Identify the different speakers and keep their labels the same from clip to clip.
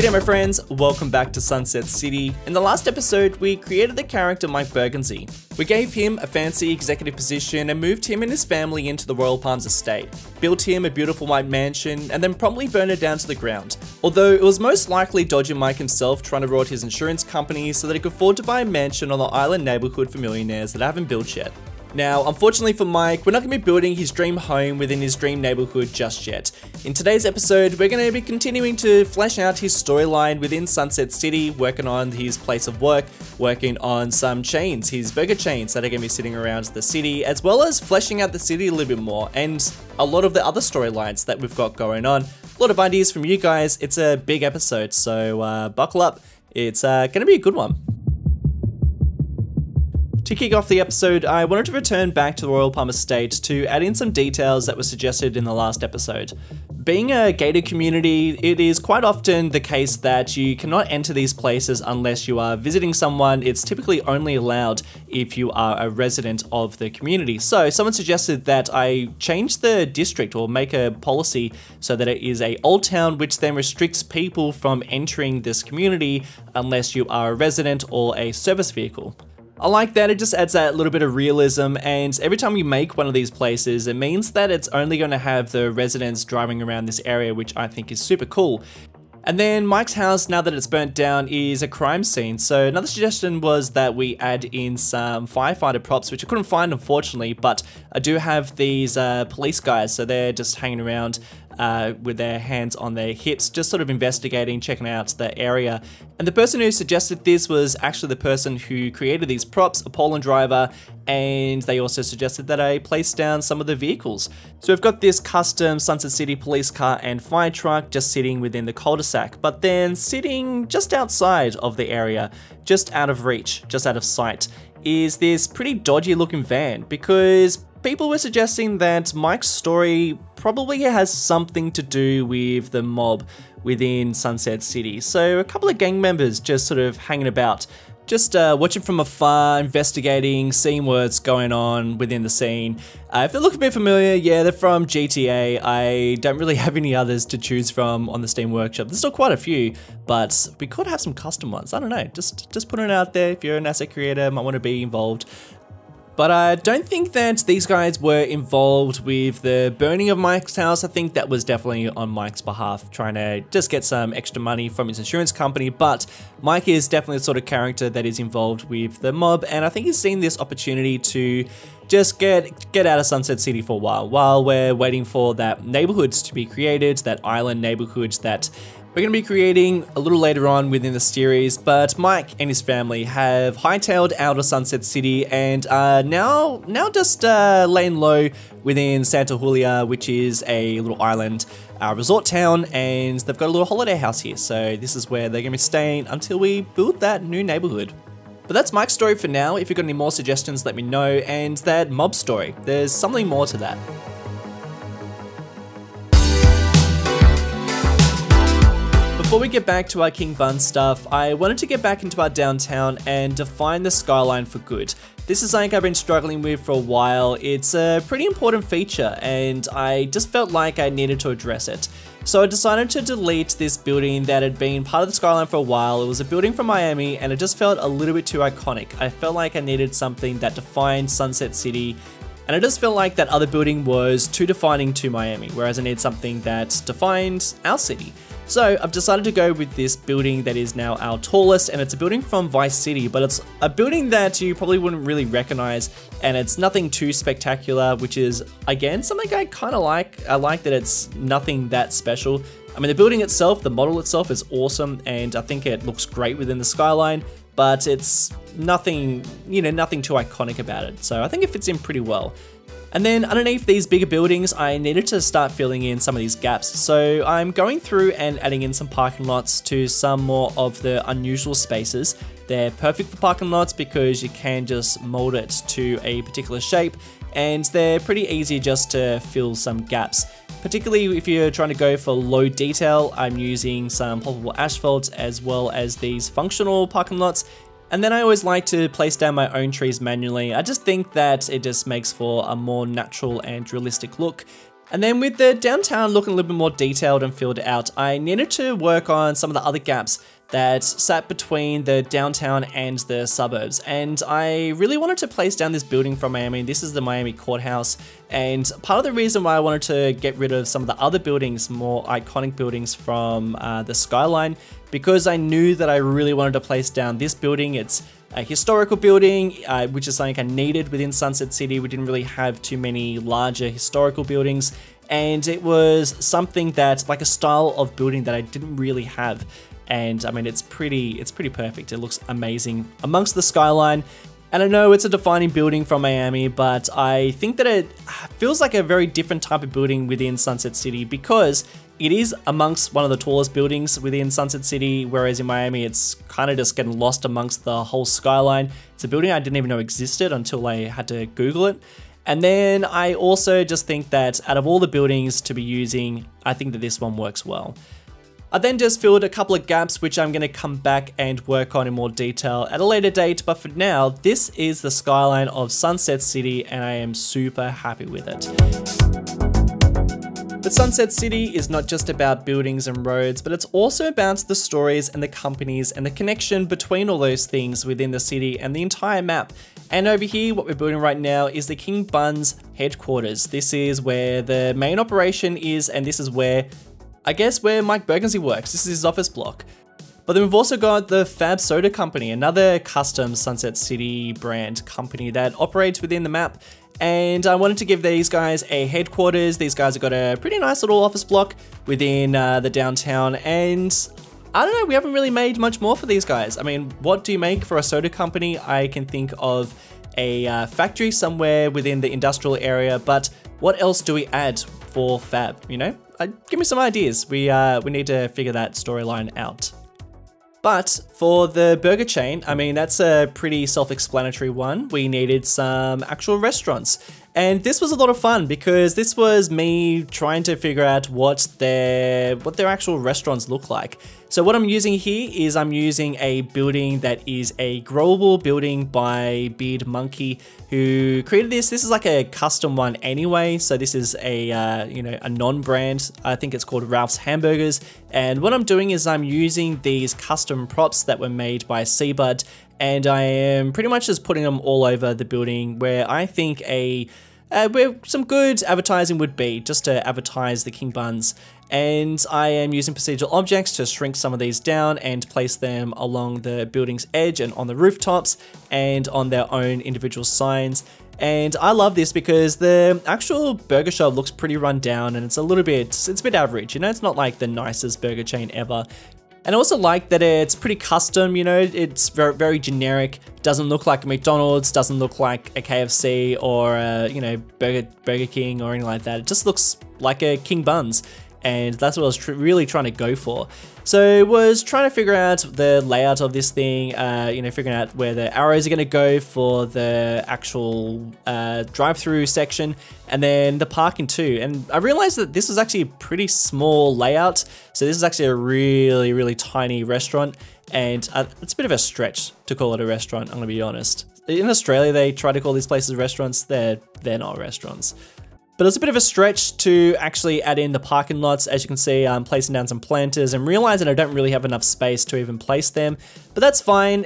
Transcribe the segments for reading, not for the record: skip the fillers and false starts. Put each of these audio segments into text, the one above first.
Speaker 1: G'day my friends, welcome back to Sunset City. In the last episode, we created the character Mike Bergency. We gave him a fancy executive position and moved him and his family into the Royal Palms estate, built him a beautiful white mansion, and then promptly burned it down to the ground. Although it was most likely Dodger Mike himself trying to rot his insurance company so that he could afford to buy a mansion on the island neighborhood for millionaires that haven't built yet. Now, unfortunately for Mike, we're not going to be building his dream home within his dream neighborhood just yet. In today's episode, we're going to be continuing to flesh out his storyline within Sunset City, working on his place of work, working on some chains, his burger chains that are going to be sitting around the city, as well as fleshing out the city a little bit more, and a lot of the other storylines that we've got going on. A lot of ideas from you guys. It's a big episode, so buckle up. It's going to be a good one. To kick off the episode, I wanted to return back to the Royal Palm Estate to add in some details that were suggested in the last episode. Being a gated community, it is quite often the case that you cannot enter these places unless you are visiting someone. It's typically only allowed if you are a resident of the community. So someone suggested that I change the district or make a policy so that it is a old town, which then restricts people from entering this community unless you are a resident or a service vehicle. I like that, it just adds that little bit of realism, and every time you make one of these places, it means that it's only going to have the residents driving around this area, which I think is super cool. And then Mike's house, now that it's burnt down, is a crime scene. So another suggestion was that we add in some firefighter props, which I couldn't find unfortunately, but I do have these police guys, so they're just hanging around with their hands on their hips, just sort of investigating, checking out the area. And the person who suggested this was actually the person who created these props, a Poland driver, and they also suggested that I place down some of the vehicles. So we've got this custom Sunset City police car and fire truck just sitting within the cul-de-sac, but then sitting just outside of the area, just out of reach, just out of sight, is this pretty dodgy looking van, because people were suggesting that Mike's story probably has something to do with the mob within Sunset City. So a couple of gang members just sort of hanging about, just watching from afar, investigating, seeing what's going on within the scene. If they look a bit familiar, yeah, they're from GTA. I don't really have any others to choose from on the Steam Workshop. There's still quite a few, but we could have some custom ones. I don't know, just putting it out there. If you're an asset creator, might want to be involved. But I don't think that these guys were involved with the burning of Mike's house. I think that was definitely on Mike's behalf, trying to just get some extra money from his insurance company. But Mike is definitely the sort of character that is involved with the mob, and I think he's seen this opportunity to just get out of Sunset City for a while we're waiting for that neighborhood to be created, that island neighborhood that we're going to be creating a little later on within the series. But Mike and his family have hightailed out of Sunset City and are now just laying low within Santa Julia, which is a little island resort town, and they've got a little holiday house here. So this is where they're going to be staying until we build that new neighborhood. But that's Mike's story for now. If you've got any more suggestions, let me know. And that mob story, there's something more to that. Before we get back to our King Bun stuff, I wanted to get back into our downtown and define the skyline for good. This is something I've been struggling with for a while. It's a pretty important feature and I just felt like I needed to address it. So I decided to delete this building that had been part of the skyline for a while. It was a building from Miami and it just felt a little bit too iconic. I felt like I needed something that defined Sunset City, and I just felt like that other building was too defining to Miami, whereas I need something that defined our city. So I've decided to go with this building that is now our tallest, and it's a building from Vice City, but it's a building that you probably wouldn't really recognize, and it's nothing too spectacular, which is, again, something I kind of like. I like that it's nothing that special. I mean, the building itself, the model itself is awesome, and I think it looks great within the skyline, but it's nothing, you know, nothing too iconic about it. So I think it fits in pretty well. And then underneath these bigger buildings, I needed to start filling in some of these gaps. So I'm going through and adding in some parking lots to some more of the unusual spaces. They're perfect for parking lots because you can just mold it to a particular shape, and they're pretty easy just to fill some gaps. Particularly if you're trying to go for low detail, I'm using some poppable asphalt as well as these functional parking lots. And then I always like to place down my own trees manually. I just think that it just makes for a more natural and realistic look. And then with the downtown looking a little bit more detailed and filled out, I needed to work on some of the other gaps that sat between the downtown and the suburbs. And I really wanted to place down this building from Miami. This is the Miami Courthouse. And part of the reason why I wanted to get rid of some of the other buildings, more iconic buildings from the skyline, because I knew that I really wanted to place down this building. It's a historical building, which is something I needed within Sunset City. We didn't really have too many larger historical buildings. And it was something that, like a style of building that I didn't really have. And I mean, it's pretty perfect. It looks amazing amongst the skyline. And I know it's a defining building from Miami, but I think that it feels like a very different type of building within Sunset City because it is amongst one of the tallest buildings within Sunset City, whereas in Miami, it's kind of just getting lost amongst the whole skyline. It's a building I didn't even know existed until I had to Google it. And then I also just think that out of all the buildings to be using, I think that this one works well. I then just filled a couple of gaps, which I'm going to come back and work on in more detail at a later date. But for now, this is the skyline of Sunset City, and I am super happy with it. But Sunset City is not just about buildings and roads, but it's also about the stories and the companies and the connection between all those things within the city and the entire map. And over here, what we're building right now is the King Bun's headquarters. This is where the main operation is, and this is where, I guess, where Mike Bergency works. This is his office block. But then we've also got the Fab Soda Company, another custom Sunset City brand company that operates within the map. And I wanted to give these guys a headquarters. These guys have got a pretty nice little office block within the downtown. And I don't know, we haven't really made much more for these guys. I mean, what do you make for a soda company? I can think of a factory somewhere within the industrial area, but what else do we add for Fab, you know? Give me some ideas. We need to figure that storyline out. But for the burger chain, I mean, that's a pretty self-explanatory one. We needed some actual restaurants. And this was a lot of fun because this was me trying to figure out what their actual restaurants look like. So what I'm using here is I'm using a building that is a growable building by Beard Monkey, who created this. This is like a custom one anyway. So this is a you know, a non-brand. I think it's called Ralph's Hamburgers. And what I'm doing is I'm using these custom props that were made by Seabud, and I am pretty much just putting them all over the building where I think where some good advertising would be, just to advertise the King Buns. And I am using procedural objects to shrink some of these down and place them along the building's edge and on the rooftops and on their own individual signs. And I love this because the actual burger shop looks pretty run down and it's a bit average, you know, it's not like the nicest burger chain ever. And I also like that it's pretty custom, you know, it's very, very generic, doesn't look like a McDonald's, doesn't look like a KFC or a, you know, Burger King or anything like that. It just looks like a King Buns. And that's what I was really trying to go for. So I was trying to figure out the layout of this thing, you know, figuring out where the arrows are going to go for the actual drive-through section, and then the parking too. And I realized that this was actually a pretty small layout. So this is actually a really, really tiny restaurant, and it's a bit of a stretch to call it a restaurant, I'm going to be honest. In Australia, they try to call these places restaurants. They're not restaurants. But it's a bit of a stretch to actually add in the parking lots. As you can see, I'm placing down some planters and realizing I don't really have enough space to even place them. But that's fine.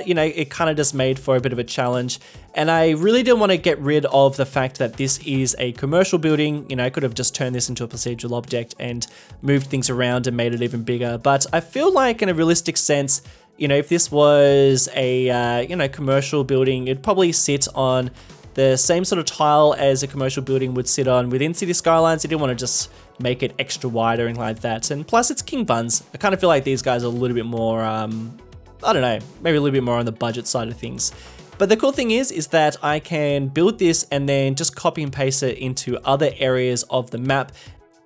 Speaker 1: You know, it kind of just made for a bit of a challenge. And I really didn't want to get rid of the fact that this is a commercial building. You know, I could have just turned this into a procedural object and moved things around and made it even bigger. But I feel like in a realistic sense, you know, if this was a, you know, commercial building, it'd probably sit on the same sort of tile as a commercial building would sit on within City Skylines. I didn't want to just make it extra wide or anything like that. And plus it's King Buns. I kind of feel like these guys are a little bit more, I don't know, maybe a little bit more on the budget side of things. But the cool thing is that I can build this and then just copy and paste it into other areas of the map.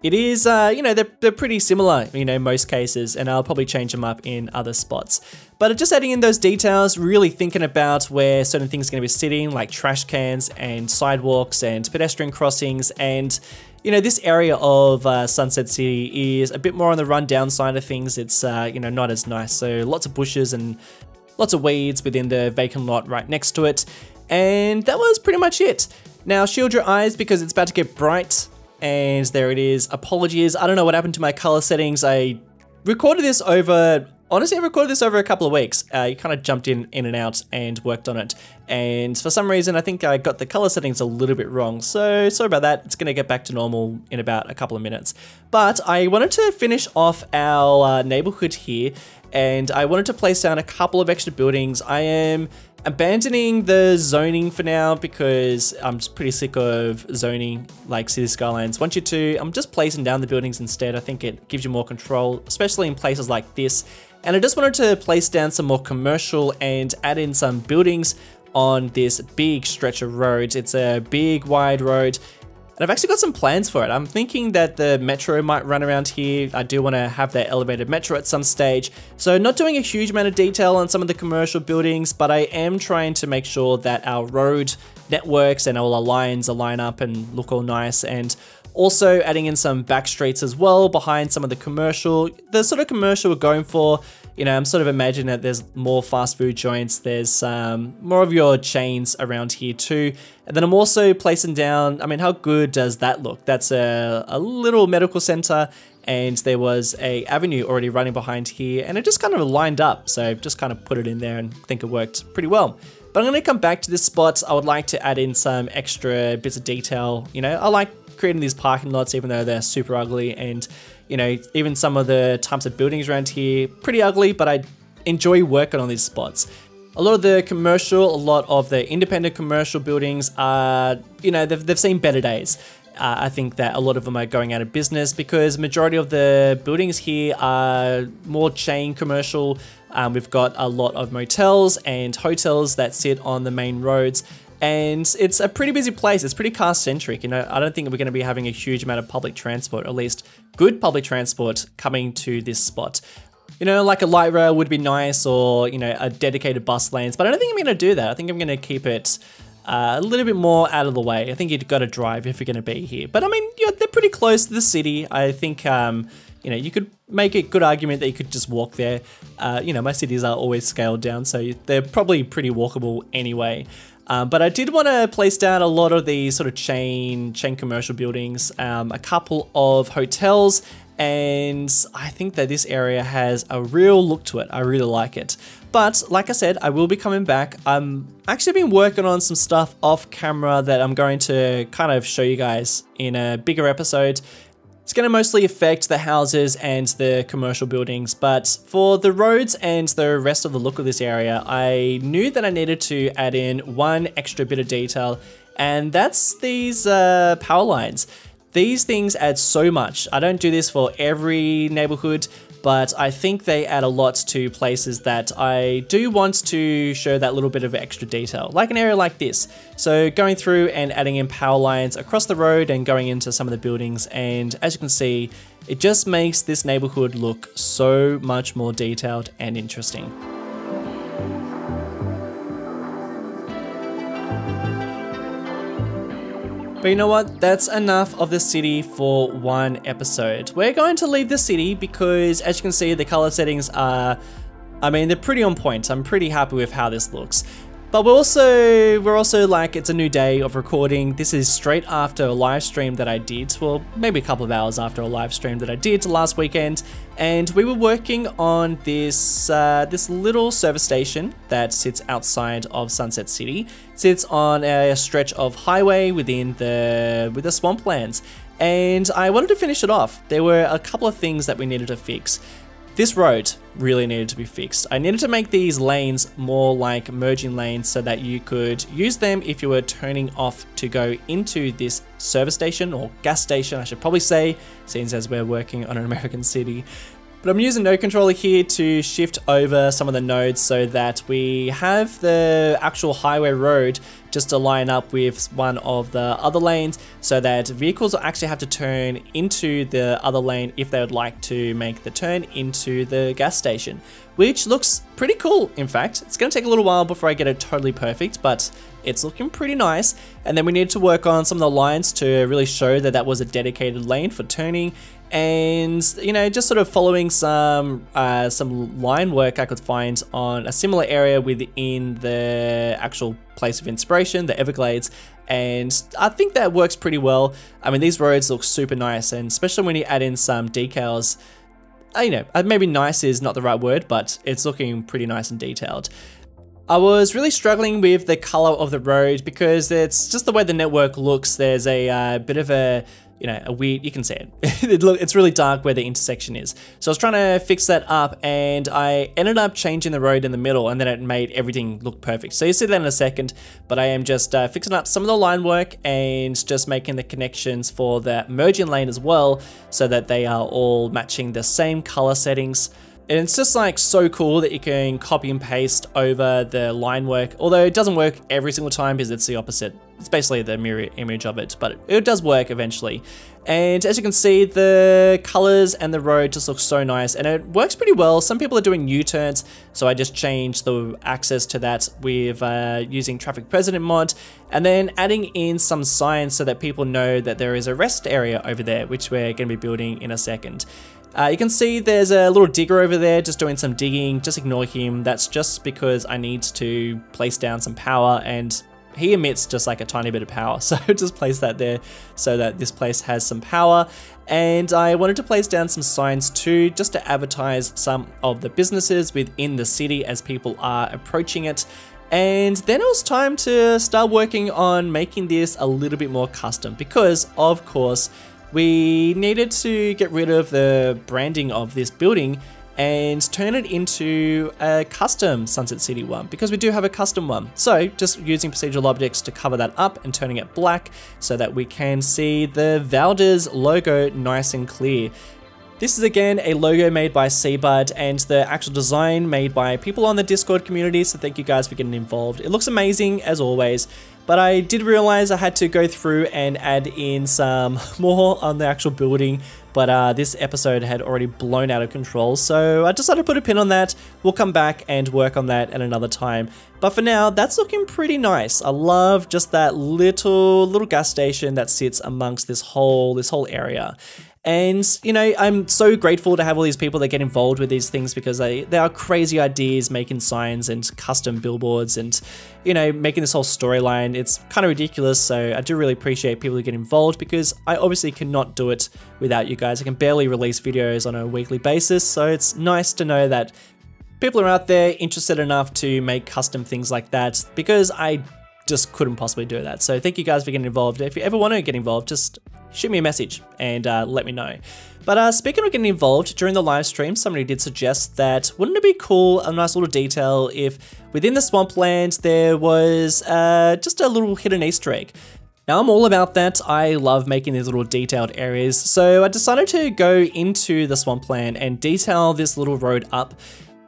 Speaker 1: It is, you know, they're pretty similar, you know, most cases, and I'll probably change them up in other spots. But just adding in those details, really thinking about where certain things are going to be sitting, like trash cans and sidewalks and pedestrian crossings. And, you know, this area of Sunset City is a bit more on the rundown side of things. It's, you know, not as nice. So lots of bushes and lots of weeds within the vacant lot right next to it. And that was pretty much it. Now, shield your eyes because it's about to get bright. And there it is. Apologies, I don't know what happened to my color settings. I recorded this over, honestly, I recorded this over a couple of weeks. You kind of jumped in and out and worked on it. And for some reason, I think I got the color settings a little bit wrong. So sorry about that. It's gonna get back to normal in about a couple of minutes. But I wanted to finish off our neighborhood here, and I wanted to place down a couple of extra buildings. I am abandoning the zoning for now because I'm just pretty sick of zoning like Cities Skylines want you to. I'm just placing down the buildings instead. I think it gives you more control, especially in places like this. And I just wanted to place down some more commercial and add in some buildings on this big stretch of road. It's a big wide road. And I've actually got some plans for it. I'm thinking that the metro might run around here. I do want to have that elevated metro at some stage. So not doing a huge amount of detail on some of the commercial buildings, but I am trying to make sure that our road networks and all our lines align up and look all nice. And also adding in some back streets as well behind some of the commercial. The sort of commercial we're going for, you know, I'm sort of imagining that there's more fast food joints, there's more of your chains around here too. And then I'm also placing down, I mean, how good does that look? That's a little medical center, and there was a avenue already running behind here, and it just kind of lined up. So I've just kind of put it in there and think it worked pretty well. But I'm gonna come back to this spot. I would like to add in some extra bits of detail. You know, I like creating these parking lots even though they're super ugly, and you know, even some of the types of buildings around here, pretty ugly, but I enjoy working on these spots. A lot of the commercial, a lot of the independent commercial buildings are, you know, they've seen better days. I think that a lot of them are going out of business because majority of the buildings here are more chain commercial. We've got a lot of motels and hotels that sit on the main roads. And it's a pretty busy place. It's pretty car centric. You know, I don't think we're going to be having a huge amount of public transport, or at least good public transport coming to this spot. You know, like a light rail would be nice, or, you know, a dedicated bus lanes, but I don't think I'm going to do that. I think I'm going to keep it a little bit more out of the way. I think you've got to drive if you're going to be here. But I mean, yeah, they're pretty close to the city. I think, you know, you could make a good argument that you could just walk there. You know, my cities are always scaled down, so they're probably pretty walkable anyway. But I did want to place down a lot of these sort of chain commercial buildings, a couple of hotels, and I think that this area has a real look to it. I really like it. But like I said, I will be coming back. I'm actually been working on some stuff off camera that I'm going to kind of show you guys in a bigger episode. It's going to mostly affect the houses and the commercial buildings, but for the roads and the rest of the look of this area, I knew that I needed to add in one extra bit of detail, and that's these power lines. These things add so much. I don't do this for every neighborhood, but I think they add a lot to places that I do want to show that little bit of extra detail, like an area like this. So going through and adding in power lines across the road and going into some of the buildings, and as you can see, it just makes this neighborhood look so much more detailed and interesting. But you know what? That's enough of the city for one episode. We're going to leave the city because, as you can see, the color settings are, I mean, they're pretty on point. I'm pretty happy with how this looks. But we're also like, it's a new day of recording. This is straight after a live stream that I did, well, maybe a couple of hours after a live stream that I did last weekend. And we were working on this this little service station that sits outside of Sunset City. It sits on a stretch of highway within the swamplands. And I wanted to finish it off. There were a couple of things that we needed to fix. This road really needed to be fixed. I needed to make these lanes more like merging lanes so that you could use them if you were turning off to go into this service station, or gas station, I should probably say, since as we're working on an American city. But I'm using node controller here to shift over some of the nodes so that we have the actual highway road just to line up with one of the other lanes, so that vehicles will actually have to turn into the other lane if they would like to make the turn into the gas station, which looks pretty cool. In fact, it's going to take a little while before I get it totally perfect, but it's looking pretty nice. And then we need to work on some of the lines to really show that that was a dedicated lane for turning. And, you know, just sort of following some line work I could find on a similar area within the actual place of inspiration, the Everglades. And I think that works pretty well. I mean, these roads look super nice, and especially when you add in some decals, you know, maybe nice is not the right word, but it's looking pretty nice and detailed. I was really struggling with the color of the road because it's just the way the network looks. There's a bit of a, you know, a weird, you can see it. It's really dark where the intersection is. So I was trying to fix that up, and I ended up changing the road in the middle, and then it made everything look perfect. So you'll see that in a second, but I am just fixing up some of the line work and just making the connections for the merging lane as well, so that they are all matching the same color settings. And it's just like so cool that you can copy and paste over the line work, although it doesn't work every single time because it's the opposite. It's basically the mirror image of it, but it does work eventually. And as you can see, the colors and the road just look so nice, and it works pretty well. Some people are doing U-turns, so I just changed the access to that with using Traffic President mod, and then adding in some signs so that people know that there is a rest area over there, which we're going to be building in a second. You can see there's a little digger over there just doing some digging. Just ignore him. That's just because I need to place down some power, and he emits just like a tiny bit of power. So just place that there so that this place has some power. And I wanted to place down some signs too, just to advertise some of the businesses within the city as people are approaching it. And then it was time to start working on making this a little bit more custom because, of course, we needed to get rid of the branding of this building and turn it into a custom Sunset City one, because we do have a custom one. So just using procedural objects to cover that up and turning it black so that we can see the Valdez logo nice and clear. This is again a logo made by Seabud, and the actual design made by people on the Discord community, so thank you guys for getting involved. It looks amazing as always, but I did realize I had to go through and add in some more on the actual building, but this episode had already blown out of control, so I decided to put a pin on that. We'll come back and work on that at another time. But for now, that's looking pretty nice. I love just that little gas station that sits amongst this whole area. And, you know, I'm so grateful to have all these people that get involved with these things, because they are crazy ideas, making signs and custom billboards and, you know, making this whole storyline. It's kind of ridiculous, so I do really appreciate people who get involved, because I obviously cannot do it without you guys. I can barely release videos on a weekly basis, so it's nice to know that people are out there interested enough to make custom things like that, because I just couldn't possibly do that. So thank you guys for getting involved. If you ever want to get involved, just shoot me a message and let me know. But speaking of getting involved, during the live stream, somebody did suggest that wouldn't it be cool, a nice little detail, if within the swampland there was just a little hidden Easter egg. Now I'm all about that. I love making these little detailed areas. So I decided to go into the swampland and detail this little road up,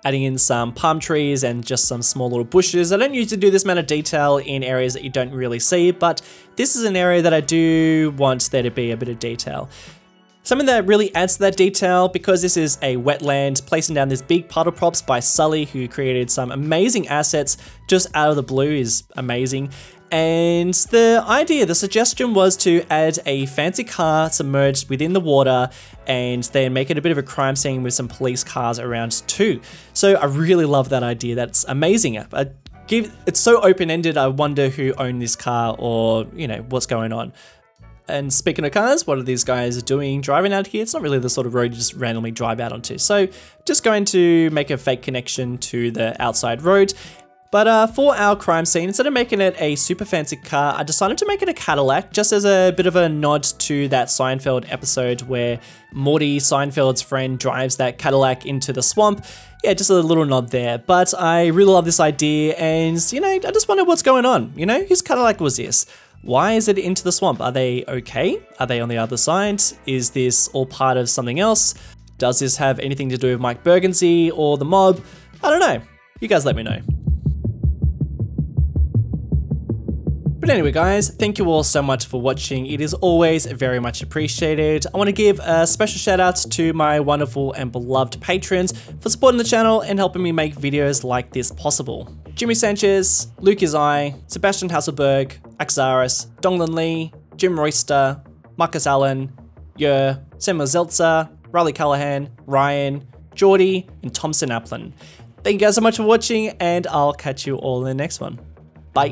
Speaker 1: adding in some palm trees and just some small little bushes. I don't usually do this amount of detail in areas that you don't really see, but this is an area that I do want there to be a bit of detail. Something that really adds to that detail, because this is a wetland, placing down this big puddle props by Sully, who created some amazing assets just out of the blue, is amazing. And the suggestion was to add a fancy car submerged within the water and then make it a bit of a crime scene with some police cars around too. So I really love that idea. That's amazing. It's so open-ended. I wonder who owned this car, or, you know, what's going on. And speaking of cars, what are these guys doing driving out here? It's not really the sort of road you just randomly drive out onto. So just going to make a fake connection to the outside road. But for our crime scene, instead of making it a super fancy car, I decided to make it a Cadillac, just as a bit of a nod to that Seinfeld episode where Morty, Seinfeld's friend, drives that Cadillac into the swamp. Yeah, just a little nod there. But I really love this idea, and, you know, I just wonder what's going on. You know, whose Cadillac was this? Why is it into the swamp? Are they okay? Are they on the other side? Is this all part of something else? Does this have anything to do with Mike Bergency or the mob? I don't know. You guys let me know. But anyway guys, thank you all so much for watching. It is always very much appreciated. I want to give a special shout out to my wonderful and beloved patrons for supporting the channel and helping me make videos like this possible. Jimmy Sanchez, Luke Izai, Sebastian Hasselberg, Axaris, Donglin Lee, Jim Royster, Marcus Allen, Yer, Samuel Zeltzer, Riley Callahan, Ryan, Geordie, and Thompson Applin. Thank you guys so much for watching, and I'll catch you all in the next one. Bye.